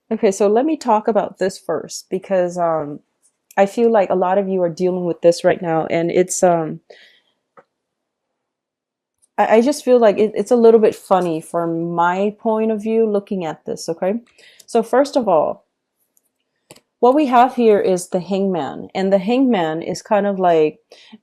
Okay, so let me talk about this first because I feel like a lot of you are dealing with this right now, and I just feel like it's a little bit funny from my point of view looking at this. Okay, so first of all, what we have here is the hangman, and the hangman is kind of like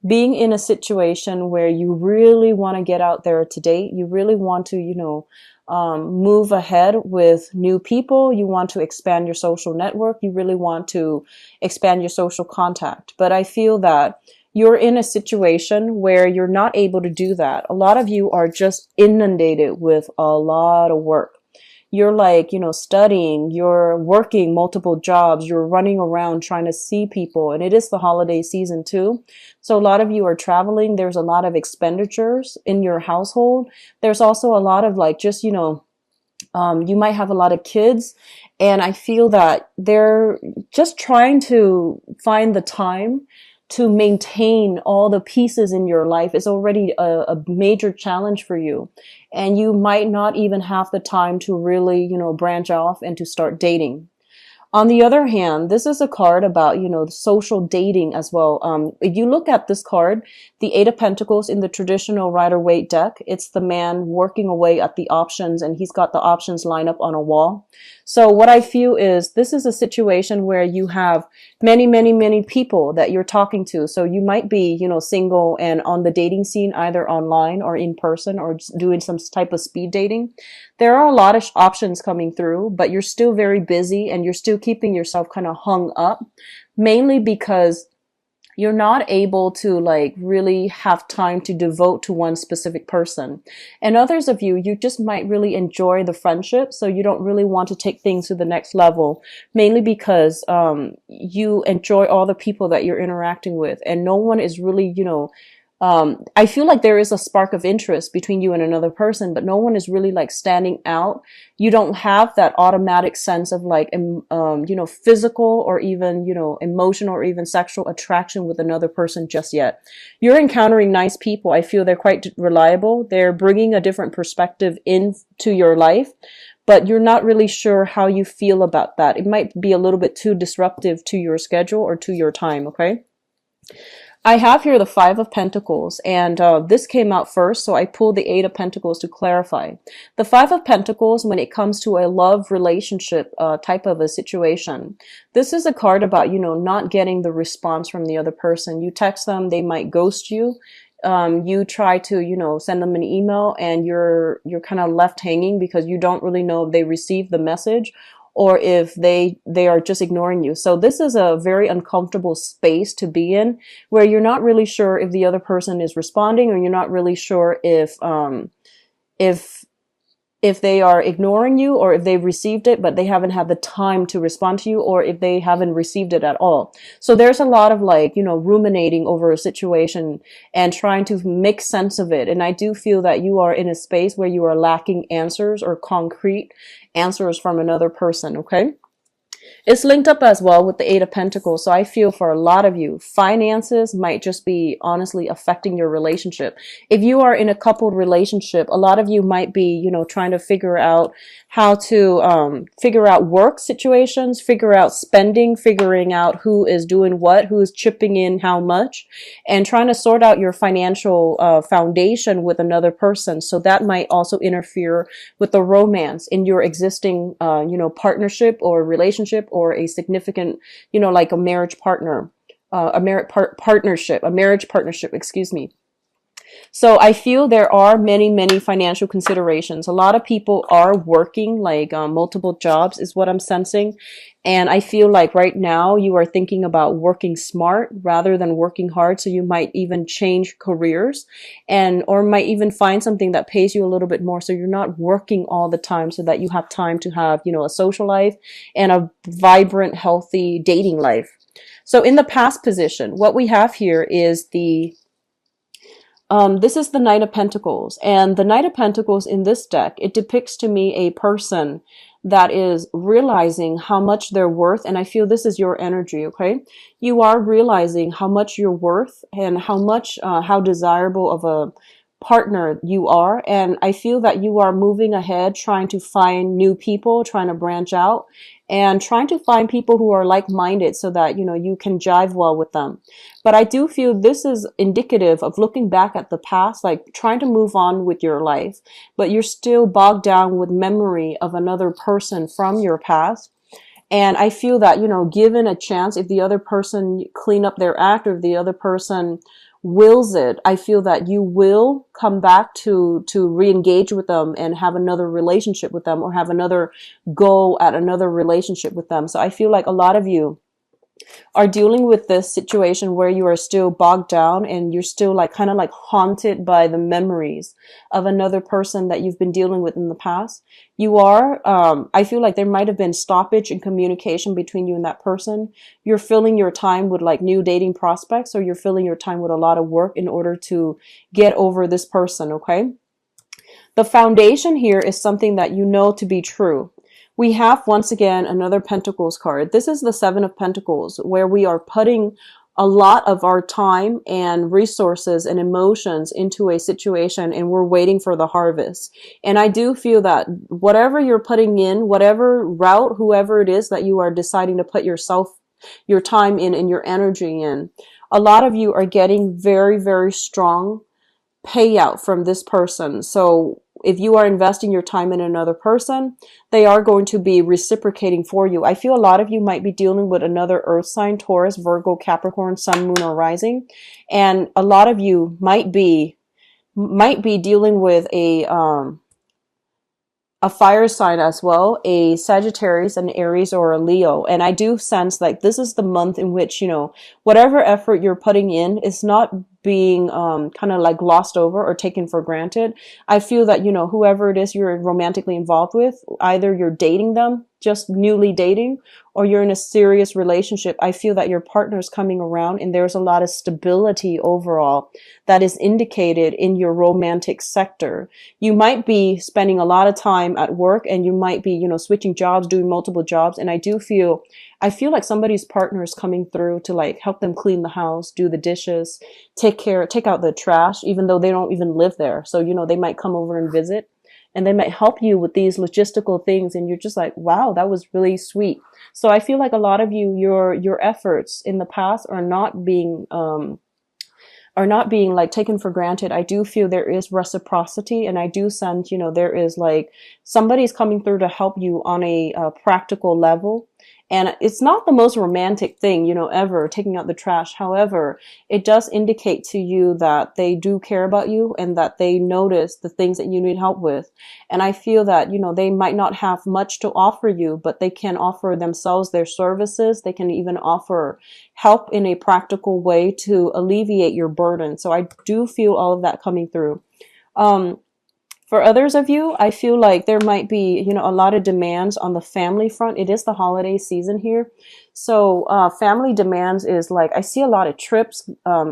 being in a situation where you really want to get out there to date. You really want to, move ahead with new people. You want to expand your social network. You really want to expand your social contact. But I feel that you're in a situation where you're not able to do that. A lot of you are just inundated with a lot of work. You're like, studying, you're working multiple jobs, you're running around trying to see people, and it is the holiday season too. So a lot of you are traveling. There's a lot of expenditures in your household. There's also a lot of like just, you might have a lot of kids, and I feel that they're just trying to find the time to maintain all the pieces in your life is already a major challenge for you. And you might not even have the time to really, branch off and to start dating. On the other hand, this is a card about, social dating as well. If you look at this card, the Eight of Pentacles in the traditional Rider-Waite deck, it's the man working away at the options, and he's got the options lined up on a wall. So what I feel is this is a situation where you have many, many, many people that you're talking to. So you might be, single and on the dating scene, either online or in person or just doing some type of speed dating. There are a lot of options coming through, but you're still very busy and you're still keeping yourself kind of hung up, mainly because you're not able to like really have time to devote to one specific person. And others of you, you just might really enjoy the friendship. So you don't really want to take things to the next level, mainly because, you enjoy all the people that you're interacting with, and no one is really, I feel like there is a spark of interest between you and another person, but no one is really like standing out. You don't have that automatic sense of like, physical or even, emotional or even sexual attraction with another person just yet. You're encountering nice people. I feel they're quite reliable. They're bringing a different perspective into your life, but you're not really sure how you feel about that. It might be a little bit too disruptive to your schedule or to your time. Okay. I have here the Five of Pentacles, and this came out first, so I pulled the Eight of Pentacles to clarify. The Five of Pentacles, when it comes to a love relationship type of a situation, this is a card about, not getting the response from the other person. You text them, they might ghost you. You try to, send them an email, and you're kind of left hanging because you don't really know if they received the message or if they are just ignoring you. So this is a very uncomfortable space to be in, where you're not really sure if the other person is responding, or you're not really sure if if they are ignoring you, or if they've received it but they haven't had the time to respond to you, or if they haven't received it at all. So there's a lot of like, ruminating over a situation and trying to make sense of it. And I do feel that you are in a space where you are lacking answers or concrete answers from another person. Okay. It's linked up as well with the Eight of Pentacles. So I feel for a lot of you, finances might just be honestly affecting your relationship. If you are in a coupled relationship, a lot of you might be, trying to figure out how to figure out work situations, figure out spending, figuring out who is doing what, who is chipping in how much, and trying to sort out your financial foundation with another person. So that might also interfere with the romance in your existing, partnership or relationship, or a significant, like a marriage partner, a marriage partnership, excuse me. So I feel there are many, many financial considerations. A lot of people are working like multiple jobs is what I'm sensing. And I feel like right now you are thinking about working smart rather than working hard. So you might even change careers, or might even find something that pays you a little bit more. So you're not working all the time, so that you have time to have, a social life and a vibrant, healthy dating life. So in the past position, what we have here is this is the Knight of Pentacles, and the Knight of Pentacles in this deck, it depicts to me a person that is realizing how much they're worth. And I feel this is your energy. Okay. You are realizing how much you're worth, and how desirable of a partner you are. And I feel that you are moving ahead, trying to find new people, trying to branch out and trying to find people who are like-minded so that, you can jive well with them. But I do feel this is indicative of looking back at the past, like trying to move on with your life, but you're still bogged down with memory of another person from your past. And I feel that, given a chance, if the other person clean up their act or if the other person wills it, I feel that you will come back to re-engage with them and have another relationship with them or have another go at another relationship with them. So I feel like a lot of you are dealing with this situation where you are still bogged down and you're still like kind of like haunted by the memories of another person that you've been dealing with in the past. You are, I feel like there might have been stoppage in communication between you and that person. You're filling your time with like new dating prospects, or you're filling your time with a lot of work in order to get over this person, okay? The foundation here is something that you know to be true. We have, once again, another Pentacles card. This is the Seven of Pentacles, where we are putting a lot of our time and resources and emotions into a situation, and we're waiting for the harvest. And I do feel that whatever you're putting in, whatever route, whoever it is that you are deciding to put your time in and your energy in, a lot of you are getting very, very strong payout from this person. So if you are investing your time in another person, they are going to be reciprocating for you. I feel a lot of you might be dealing with another earth sign, Taurus, Virgo, Capricorn, Sun, Moon, or Rising. And a lot of you might be dealing with a fire sign as well, a Sagittarius, an Aries, or a Leo. And I do sense like this is the month in which, whatever effort you're putting in is not being kind of like glossed over or taken for granted. I feel that, whoever it is you're romantically involved with, either you're dating them, just newly dating, or you're in a serious relationship. I feel that your partner's coming around and there's a lot of stability overall that is indicated in your romantic sector. You might be spending a lot of time at work and you might be, switching jobs, doing multiple jobs. And I feel like somebody's partner is coming through to like help them clean the house, do the dishes, take out the trash, even though they don't even live there. So, they might come over and visit and they might help you with these logistical things. And you're just like, wow, that was really sweet. So I feel like a lot of you, your efforts in the past are not being like taken for granted. I do feel there is reciprocity, and I do sense, there is like somebody's coming through to help you on a practical level. And it's not the most romantic thing, ever, taking out the trash. However, it does indicate to you that they do care about you and that they notice the things that you need help with. And I feel that, they might not have much to offer you, but they can offer themselves their services. They can even offer help in a practical way to alleviate your burden. So I do feel all of that coming through. For others of you, I feel like there might be, a lot of demands on the family front. It is the holiday season here. So family demands is like, I see a lot of trips,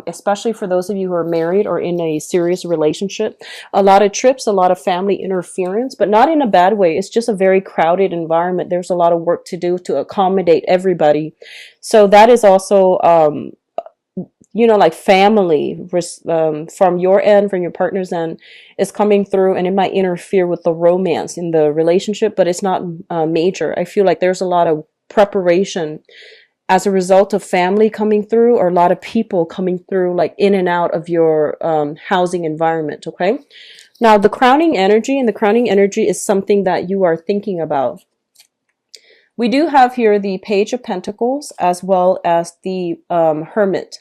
especially for those of you who are married or in a serious relationship. A lot of trips, a lot of family interference, but not in a bad way. It's just a very crowded environment. There's a lot of work to do to accommodate everybody. So that is also like family from your end, from your partner's end, is coming through, and it might interfere with the romance in the relationship, but it's not major. I feel like there's a lot of preparation as a result of family coming through, or a lot of people coming through, like in and out of your housing environment, okay? Now, the crowning energy, and the crowning energy is something that you are thinking about. We do have here the Page of Pentacles as well as the Hermit.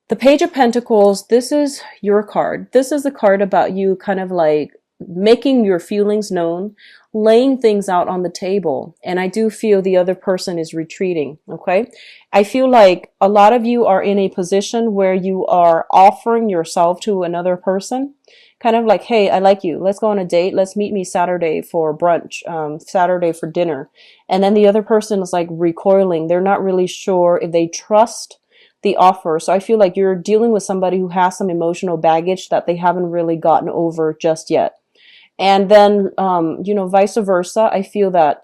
The Page of Pentacles, this is your card. This is the card about you kind of like making your feelings known, laying things out on the table. And I do feel the other person is retreating, okay? I feel like a lot of you are in a position where you are offering yourself to another person. Kind of like, hey, I like you. Let's go on a date. Let's meet me Saturday for brunch, Saturday for dinner. And then the other person is like recoiling. They're not really sure if they trust the offer. So I feel like you're dealing with somebody who has some emotional baggage that they haven't really gotten over just yet. And then, vice versa, I feel that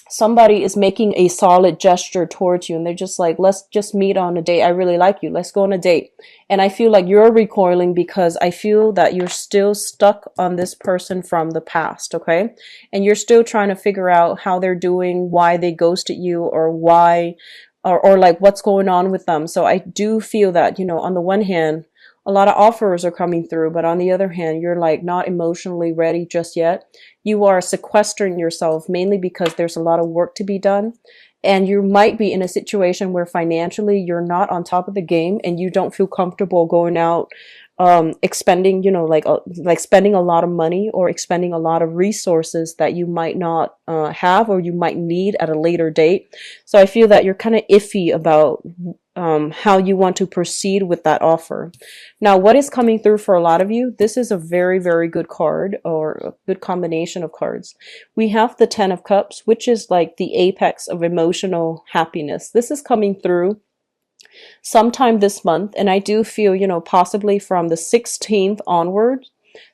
somebody is making a solid gesture towards you and they're just like, let's just meet on a date. I really like you. Let's go on a date. And I feel like you're recoiling because I feel that you're still stuck on this person from the past, okay? And you're still trying to figure out how they're doing, why they ghosted you, or why, or like what's going on with them. So I do feel that, on the one hand, a lot of offers are coming through, but on the other hand, you're like not emotionally ready just yet. You are sequestering yourself mainly because there's a lot of work to be done. And you might be in a situation where financially you're not on top of the game and you don't feel comfortable going out, expending, like spending a lot of money or expending a lot of resources that you might not have or you might need at a later date. So I feel that you're kind of iffy about how you want to proceed with that offer. Now, what is coming through for a lot of you, this is a very, very good card or a good combination of cards. We have the 10 of Cups, which is like the apex of emotional happiness. This is coming through sometime this month, and I do feel, possibly from the 16th onward,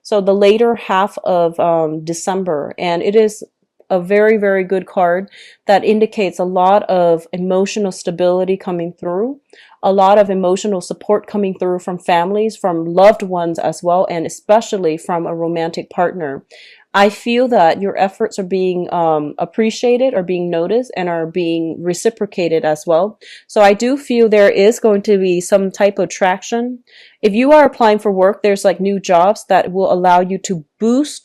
so the later half of December, and it is a very, very good card that indicates a lot of emotional stability coming through, a lot of emotional support coming through from families, from loved ones as well, and especially from a romantic partner. I feel that your efforts are being appreciated, or being noticed, and are being reciprocated as well. So I do feel there is going to be some type of traction. If you are applying for work, there's like new jobs that will allow you to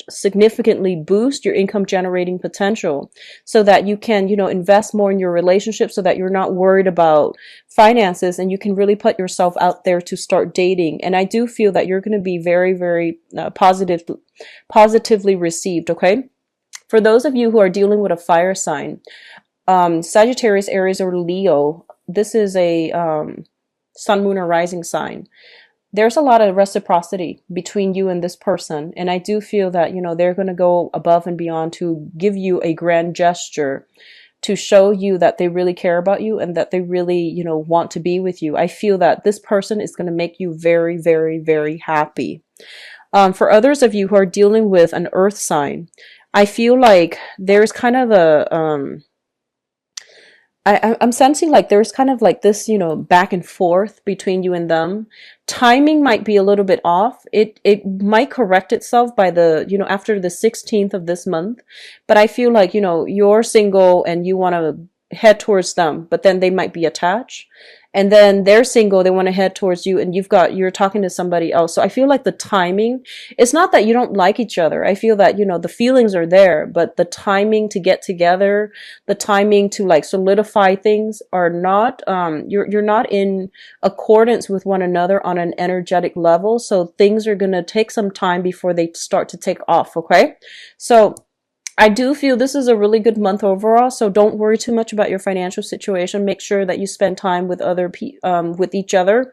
significantly boost your income generating potential so that you can, invest more in your relationship so that you're not worried about finances and you can really put yourself out there to start dating. And I do feel that you're going to be very, very positively received, okay? For those of you who are dealing with a fire sign, Sagittarius, Aries, or Leo, this is a sun, moon, or rising sign. There's a lot of reciprocity between you and this person. And I do feel that, they're going to go above and beyond to give you a grand gesture to show you that they really care about you and that they really, want to be with you. I feel that this person is going to make you very, very, very happy. For others of you who are dealing with an earth sign, I feel like there's kind of I'm sensing like there's kind of like this, back and forth between you and them. Timing might be a little bit off. It might correct itself by after the 16th of this month. But I feel like, you're single and you want to head towards them, but then they might be attached. And then they're single, they want to head towards you, and you're talking to somebody else. So I feel like the timing, it's not that you don't like each other. I feel that, the feelings are there, but the timing to get together, the timing to like solidify things are not, you're not in accordance with one another on an energetic level. So things are going to take some time before they start to take off. Okay. So I do feel this is a really good month overall, so don't worry too much about your financial situation. Make sure that you spend time with with each other,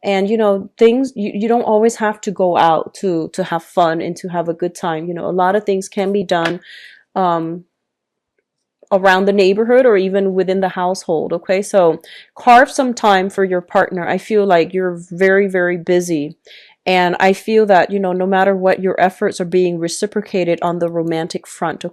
and things you don't always have to go out to have fun and to have a good time. A lot of things can be done around the neighborhood or even within the household. Okay, so carve some time for your partner. I feel like you're very, very busy. And I feel that, no matter what, your efforts are being reciprocated on the romantic front.